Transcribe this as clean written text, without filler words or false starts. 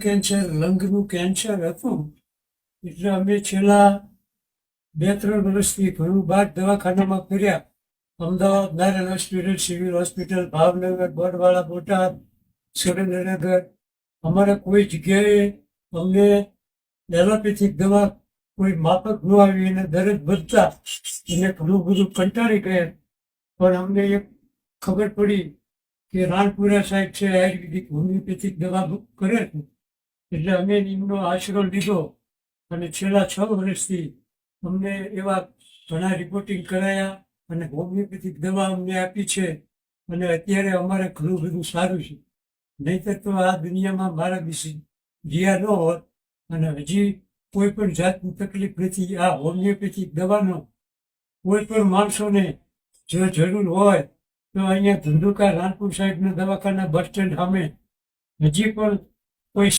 Cancer લંગનું cancer હતું. એટલે અમે છેલ્લા 2-3 વર્ષથી ઘણું બહાર દવાખાનામાં ફર્યા. Ahmedabad Narayan hospital, civil hospital, Bhavnagar, Barwala, Botad, Surendranagar. અમારે કોઈ જગ્યાએ અમને એલોપેથિક દવા કોઈ માફક ન આવી અને દરજ વધતા એને ઘણું બધું કંટાળી ગયા. પણ અમને એક ખબર પડી કે રાણપુરા સાહેબ છે આયુર્વેદિક હોમિયોપેથિક દવા કરે છે. એટલે અમે એમનો આશરો લીધો અને છેલ્લા 6 વર્ષથી અમને એવા ઘણા રિપોર્ટિંગ કરાયા અને હોમિયોપેથિક દવા અમને આપી છે અને અત્યારે અમારે ઘણું બધું સારું છે. નહીંતર તો આ દુનિયામાં મારા વિશે જીયા ન હોત. અને હજી કોઈ પણ જાતની તકલીફ નથી. આ હોમિયોપેથિક દવાનો કોઈ પણ માણસોને જો જરૂર હોય તો અહીંયા ધંધુકા રાણપુર સાહેબના દવાખાના બસ સ્ટેન્ડ સામે હજી પણ કોઈ